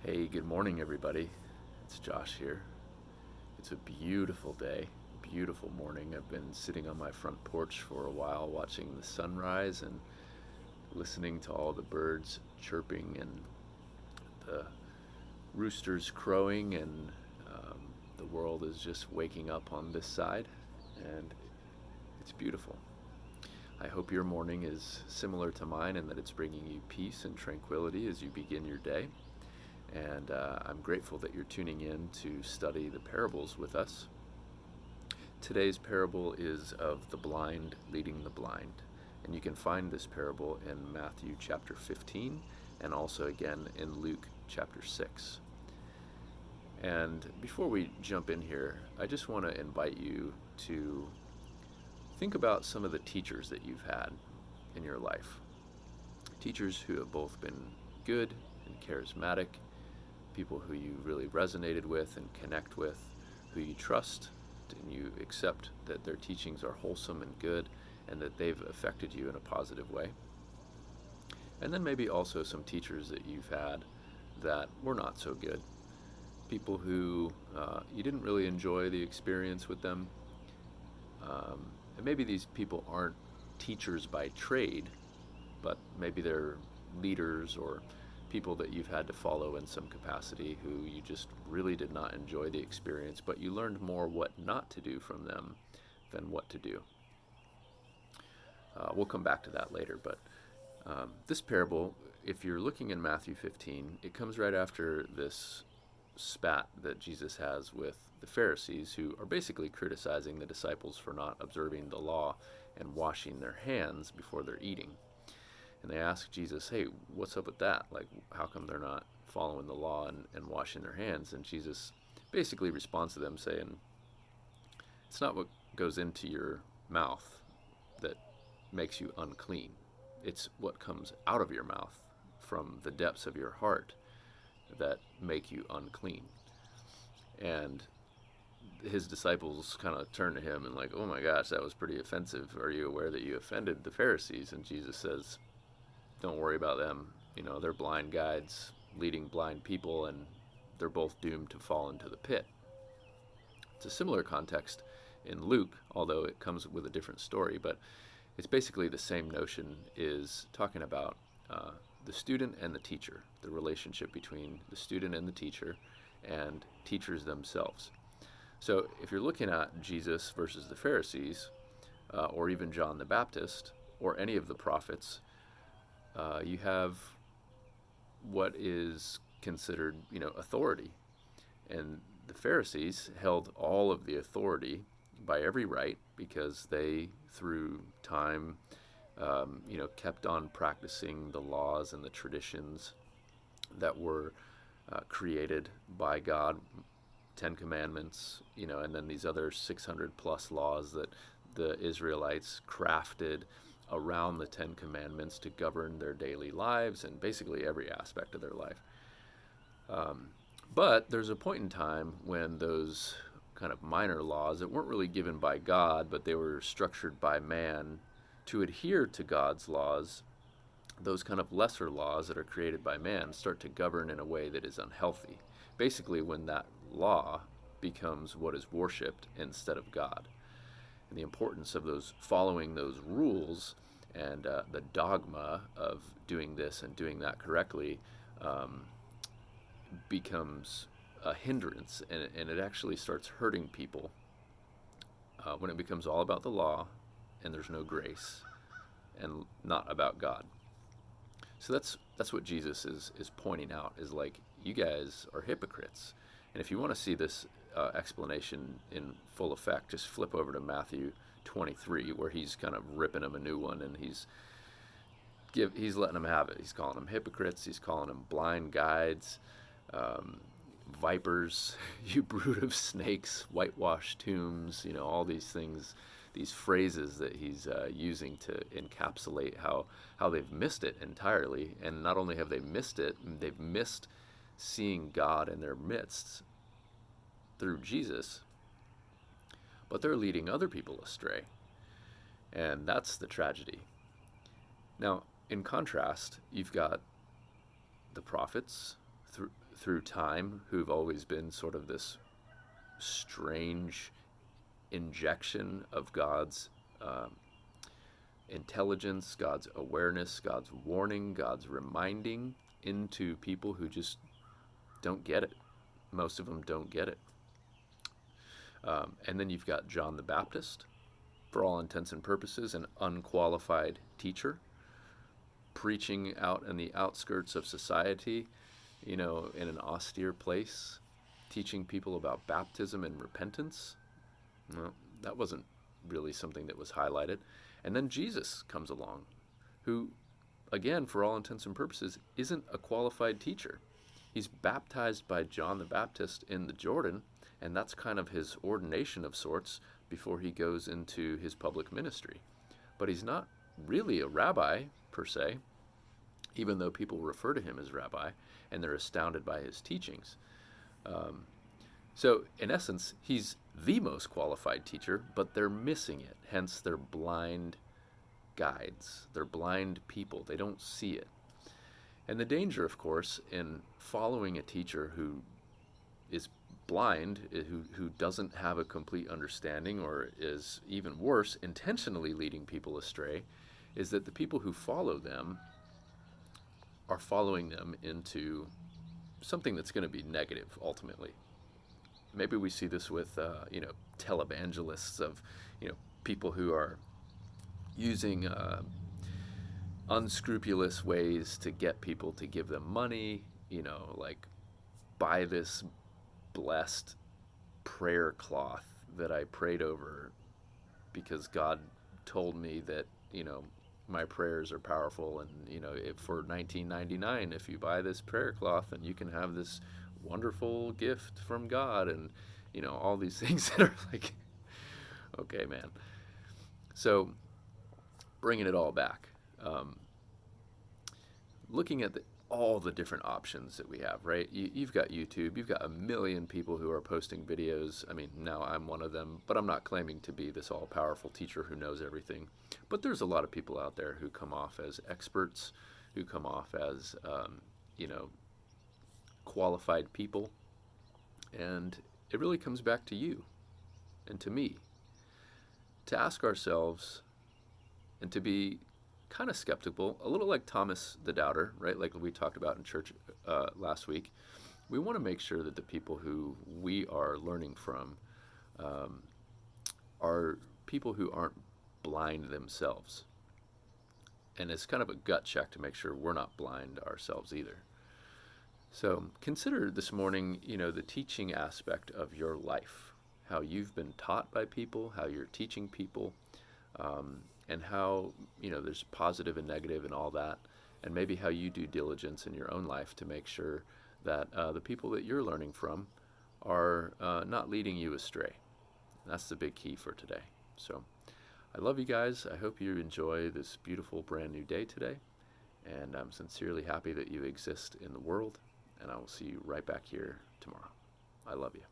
Hey, good morning, everybody. It's Josh here. It's a beautiful day, beautiful morning. I've been sitting on my front porch for a while watching the sunrise and listening to all the birds chirping and the roosters crowing, and the world is just waking up on this side, and it's beautiful. I hope your morning is similar to mine and that it's bringing you peace and tranquility as you begin your day. And I'm grateful that you're tuning in to study the parables with us. Today's parable is of the blind leading the blind. And you can find this parable in Matthew chapter 15 and also again in Luke chapter 6. And before we jump in here, I just want to invite you to think about some of the teachers that you've had in your life. Teachers who have both been good and charismatic, people who you really resonated with and connect with, who you trust and you accept that their teachings are wholesome and good and that they've affected you in a positive way. And then maybe also some teachers that you've had that were not so good, people who you didn't really enjoy the experience with them. And maybe these people aren't teachers by trade, but maybe they're leaders or people that you've had to follow in some capacity who you just really did not enjoy the experience, but you learned more what not to do from them than what to do. We'll come back to that later, but this parable, if you're looking in Matthew 15, it comes right after this spat that Jesus has with the Pharisees, who are basically criticizing the disciples for not observing the law and washing their hands before they're eating. And they ask Jesus, hey, what's up with that? Like, how come they're not following the law and washing their hands? And Jesus basically responds to them saying, it's not what goes into your mouth that makes you unclean. It's what comes out of your mouth from the depths of your heart that make you unclean. And his disciples kind of turn to him and like, oh my gosh, that was pretty offensive. Are you aware that you offended the Pharisees? And Jesus says, don't worry about them. They're blind guides leading blind people, and they're both doomed to fall into the pit. It's a similar context in Luke, although it comes with a different story, but it's basically the same notion, is talking about the student and the teacher, the relationship between the student and the teacher, and teachers themselves. So if you're looking at Jesus versus the Pharisees, or even John the Baptist, or any of the prophets, you have what is considered, authority. And the Pharisees held all of the authority by every right because they, through time, kept on practicing the laws and the traditions that were created by God, 10 Commandments, and then these other 600 plus laws that the Israelites crafted around the 10 Commandments to govern their daily lives and basically every aspect of their life. But there's a point in time when those kind of minor laws that weren't really given by God, but they were structured by man to adhere to God's laws, those kind of lesser laws that are created by man start to govern in a way that is unhealthy. Basically, when that law becomes what is worshipped instead of God. And the importance of following those rules and the dogma of doing this and doing that correctly becomes a hindrance, and it actually starts hurting people when it becomes all about the law and there's no grace and not about God. So that's what Jesus is pointing out, is like, you guys are hypocrites. And if you want to see this explanation in full effect, just flip over to Matthew 23, where he's kind of ripping them a new one, and he's letting them have it. He's calling them hypocrites. He's calling them blind guides, vipers, you brood of snakes, whitewashed tombs, all these things, these phrases that he's using to encapsulate how they've missed it entirely. And not only have they missed it, they've missed seeing God in their midst through Jesus, but they're leading other people astray. And that's the tragedy. Now, in contrast, you've got the prophets through time who've always been sort of this strange injection of God's intelligence, God's awareness, God's warning, God's reminding into people who just don't get it. Most of them don't get it. And then you've got John the Baptist, for all intents and purposes, an unqualified teacher, preaching out in the outskirts of society, in an austere place, teaching people about baptism and repentance. Well, that wasn't really something that was highlighted. And then Jesus comes along, who, again, for all intents and purposes, isn't a qualified teacher. He's baptized by John the Baptist in the Jordan, and that's kind of his ordination of sorts before he goes into his public ministry. But he's not really a rabbi, per se, even though people refer to him as rabbi, and they're astounded by his teachings. So, in essence, he's the most qualified teacher, but they're missing it. Hence, they're blind guides. They're blind people. They don't see it. And the danger, of course, in following a teacher who is blind, who doesn't have a complete understanding, or is even worse, intentionally leading people astray, is that the people who follow them are following them into something that's going to be negative, ultimately. Maybe we see this with, televangelists of, people who are using unscrupulous ways to get people to give them money, like buy this blessed prayer cloth that I prayed over because God told me that, my prayers are powerful, and, if for $19.99, if you buy this prayer cloth, then you can have this wonderful gift from God, and, all these things that are like, okay, man. So, bringing it all back, looking at all the different options that we have, right? You've got YouTube, you've got a million people who are posting videos. I mean, now I'm one of them, but I'm not claiming to be this all-powerful teacher who knows everything. But there's a lot of people out there who come off as experts, who come off as, qualified people. And it really comes back to you and to me to ask ourselves and to be kind of skeptical, a little like Thomas the Doubter, right? Like we talked about in church last week. We want to make sure that the people who we are learning from are people who aren't blind themselves. And it's kind of a gut check to make sure we're not blind ourselves either. So consider this morning, the teaching aspect of your life, how you've been taught by people, how you're teaching people, and how, there's positive and negative and all that, and maybe how you do diligence in your own life to make sure that the people that you're learning from are not leading you astray. That's the big key for today. So I love you guys. I hope you enjoy this beautiful brand new day today, and I'm sincerely happy that you exist in the world, and I will see you right back here tomorrow. I love you.